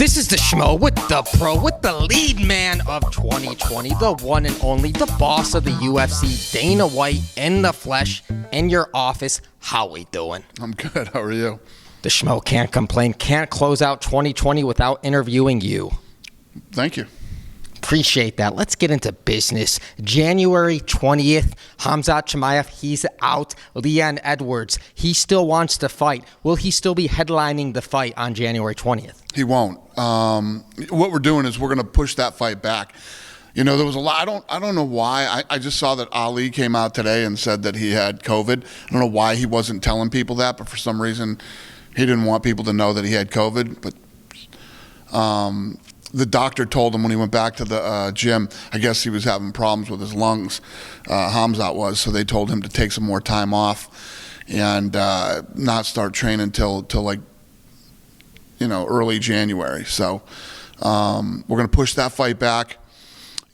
This is the Schmo with the pro, with the lead man of 2020, the one and only, the boss of the UFC, Dana White, in the flesh, in your office. How we doing? I'm good. How are you? The Schmo can't complain, can't close out 2020 without interviewing you. Thank you. Appreciate that. Let's get into business. January 20th, Khamzat Chimaev, he's out. Leon Edwards, he still wants to fight. Will he still be headlining the fight on January 20th? He won't. What we're doing is we're going to push that fight back. You know, there was a lot. I don't know why. I just saw that Ali came out today and said that he had COVID. I don't know why he wasn't telling people that, but for some reason he didn't want people to know that he had COVID. But the doctor told him when he went back to the gym, I guess he was having problems with his lungs, Khamzat was, so they told him to take some more time off and not start training till like, you know, early January. So we're going to push that fight back,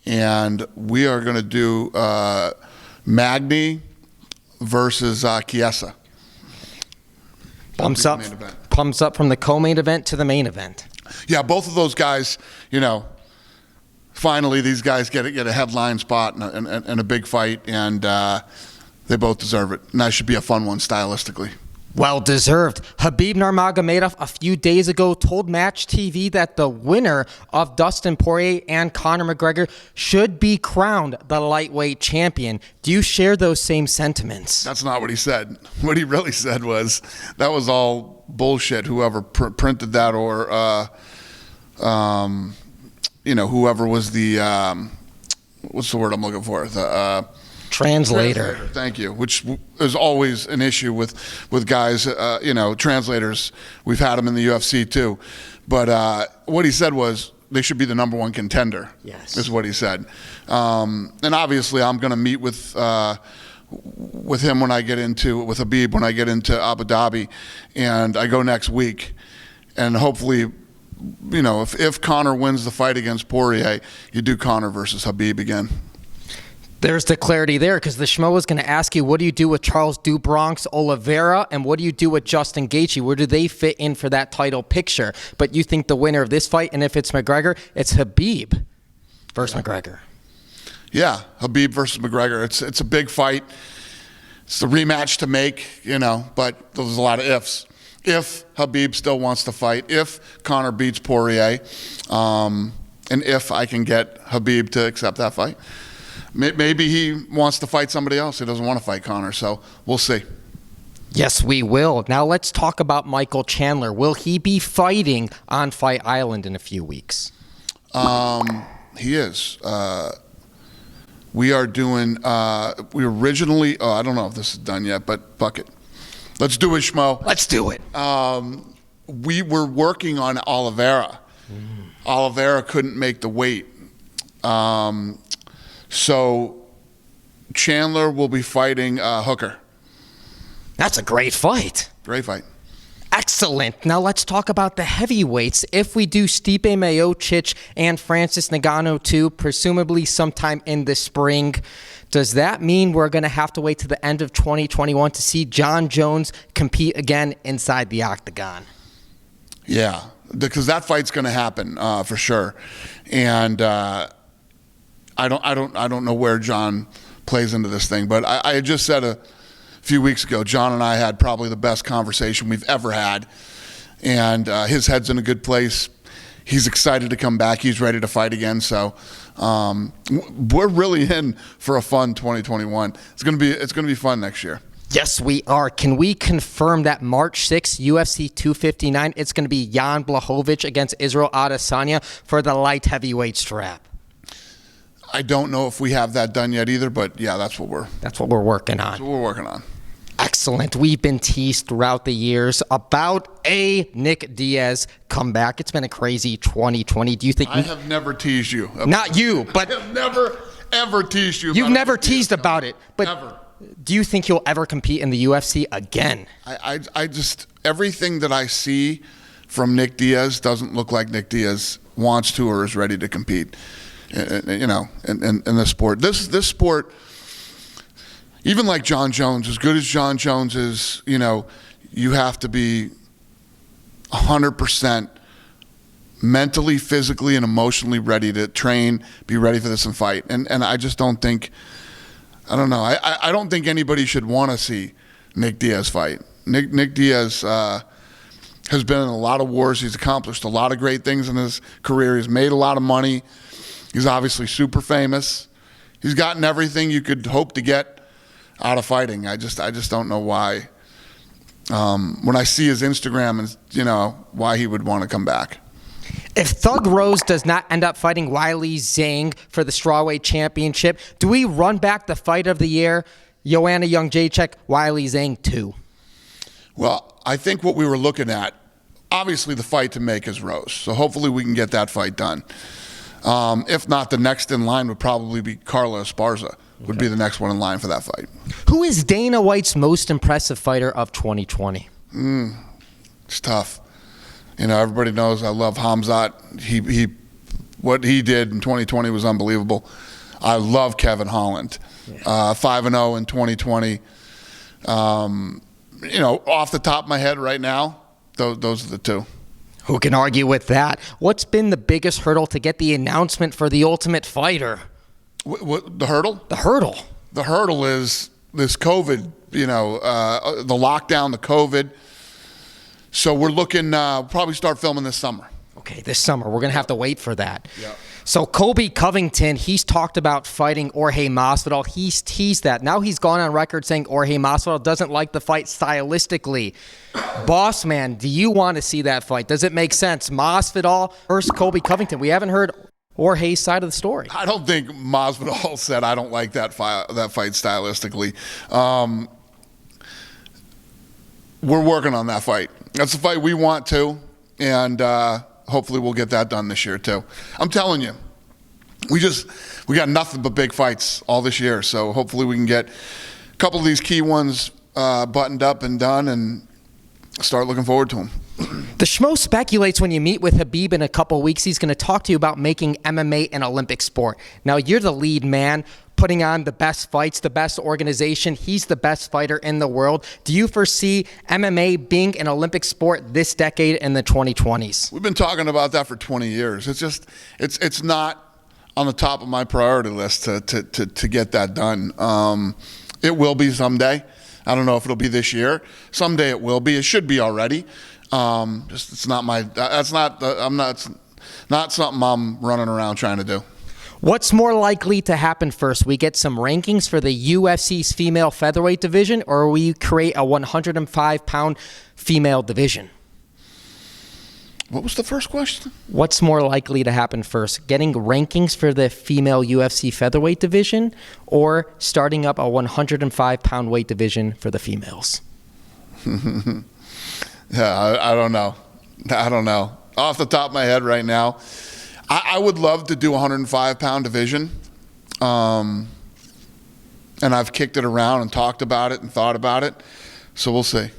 and we are going to do Magny versus Chiesa. Pumps up from the co-main event to the main event. Yeah, both of those guys, you know, finally these guys get a headline spot and a big fight, and they both deserve it. And that should be a fun one stylistically. Well deserved. Khabib Nurmagomedov a few days ago told Match TV that the winner of Dustin Poirier and Conor McGregor should be crowned the lightweight champion. Do you share those same sentiments? That's not what he said. What he really said was that was all bullshit. Whoever printed that, or you know, whoever was the what's the word I'm looking for? The Translator. Thank you. Which is always an issue with guys, you know, translators. We've had them in the UFC too. But what he said was they should be the number one contender. Yes. Is what he said. And obviously I'm going to meet with him with Khabib when I get into Abu Dhabi, and I go next week. And hopefully, you know, if Conor wins the fight against Poirier, you do Conor versus Khabib again. There's the clarity there, because the Schmo was going to ask you, what do you do with Charles do Bronx Oliveira, and what do you do with Justin Gaethje? Where do they fit in for that title picture? But you think the winner of this fight, and if it's McGregor, it's Khabib versus McGregor. Yeah, Khabib versus McGregor. It's a big fight. It's the rematch to make, you know, but there's a lot of ifs. If Khabib still wants to fight, if Conor beats Poirier, and if I can get Khabib to accept that fight. Maybe he wants to fight somebody else. He doesn't want to fight Conor, so we'll see. Yes, we will. Now let's talk about Michael Chandler. Will he be fighting on Fight Island in a few weeks? He is. We are doing, we originally, I don't know if this is done yet, but fuck it. Let's do it, Schmo. Let's do it. We were working on Oliveira. Oliveira couldn't make the weight. So Chandler will be fighting Hooker. That's a great fight. Great fight. Excellent. Now let's talk about the heavyweights. If we do Stipe Miocic and Francis Ngannou too, presumably sometime in the spring, does that mean we're going to have to wait to the end of 2021 to see Jon Jones compete again inside the octagon? Yeah, because that fight's going to happen for sure. And I don't know where Jon plays into this thing, but I had just said a few weeks ago, Jon and I had probably the best conversation we've ever had, and his head's in a good place. He's excited to come back. He's ready to fight again. So we're really in for a fun 2021. It's gonna be fun next year. Yes, we are. Can we confirm that March 6th, UFC 259, it's going to be Jan Blachowicz against Israel Adesanya for the light heavyweight strap? I don't know if we have that done yet either, but yeah, that's what we're working on. That's what we're working on. Excellent. We've been teased throughout the years about a Nick Diaz comeback. It's been a crazy 2020. Do you think I have never teased you? Not you, but I have never ever teased you. You've never teased about it, but never. Do you think you'll ever compete in the UFC again? I just everything that I see from Nick Diaz doesn't look like Nick Diaz wants to or is ready to compete. You know, in this sport. This sport, even like Jon Jones, as good as Jon Jones is, you know, you have to be 100% mentally, physically, and emotionally ready to train, be ready for this and fight. And I just don't think, I don't know, I don't think anybody should want to see Nick Diaz fight. Nick Diaz has been in a lot of wars. He's accomplished a lot of great things in his career. He's made a lot of money. He's obviously super famous. He's gotten everything you could hope to get out of fighting. I just don't know why. When I see his Instagram, and why he would want to come back. If Thug Rose does not end up fighting Weili Zhang for the Strawweight Championship, do we run back the fight of the year? Joanna Jędrzejczyk, Weili Zhang 2. Well, I think what we were looking at, obviously the fight to make is Rose. So hopefully we can get that fight done. If not, the next in line would probably be Carla Esparza, would be the next one in line for that fight. Who is Dana White's most impressive fighter of 2020? It's tough. Everybody knows I love Hamzat. What he did in 2020 was unbelievable. I love Kevin Holland. 5-0 in 2020. Off the top of my head right now, those are the two. Who can argue with that? What's been the biggest hurdle to get the announcement for The Ultimate Fighter? What the hurdle? The hurdle. The hurdle is this COVID, the lockdown, the COVID. So we're looking, probably start filming this summer. Okay, this summer. We're going to have to wait for that. Yeah. So Colby Covington, he's talked about fighting Jorge Masvidal. He's teased that. Now he's gone on record saying Jorge Masvidal doesn't like the fight stylistically. Boss man, do you want to see that fight? Does it make sense? Masvidal versus Colby Covington. We haven't heard Jorge's side of the story. I don't think Masvidal said I don't like that fight stylistically. We're working on that fight. That's the fight we want to, and hopefully we'll get that done this year too. I'm telling you, we got nothing but big fights all this year, so hopefully we can get a couple of these key ones buttoned up and done and start looking forward to them. The Schmo speculates when you meet with Khabib in a couple weeks, he's going to talk to you about making MMA an Olympic sport. Now, you're the lead man, putting on the best fights, the best organization. He's the best fighter in the world. Do you foresee MMA being an Olympic sport this decade in the 2020s? We've been talking about that for 20 years. It's not on the top of my priority list to get that done. It will be someday. I don't know if it'll be this year. Someday it will be. It should be already. It's not something I'm running around trying to do. What's more likely to happen first? We get some rankings for the UFC's female featherweight division, or we create a 105-pound female division? What was the first question? What's more likely to happen first? Getting rankings for the female UFC featherweight division, or starting up a 105-pound weight division for the females? Yeah, I don't know. Off the top of my head right now, I would love to do a 105-pound division. And I've kicked it around and talked about it and thought about it. So we'll see.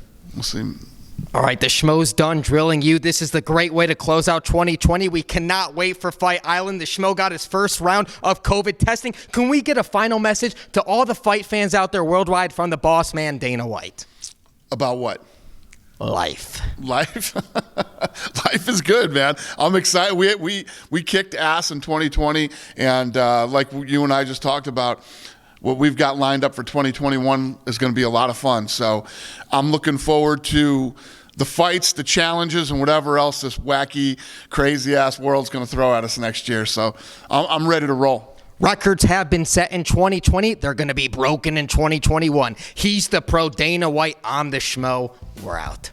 All right, the Schmo's done drilling you. This is the great way to close out 2020. We cannot wait for Fight Island. The Schmo got his first round of COVID testing. Can we get a final message to all the fight fans out there worldwide from the boss man, Dana White? About what? Life. Life is good, man. I'm excited. We kicked ass in 2020, and like you and I just talked about, what we've got lined up for 2021 is going to be a lot of fun. So I'm looking forward to the fights, the challenges, and whatever else this wacky, crazy-ass world's going to throw at us next year. So I'm ready to roll. Records have been set in 2020. They're going to be broken in 2021. He's the pro Dana White. I'm the Schmo. We're out.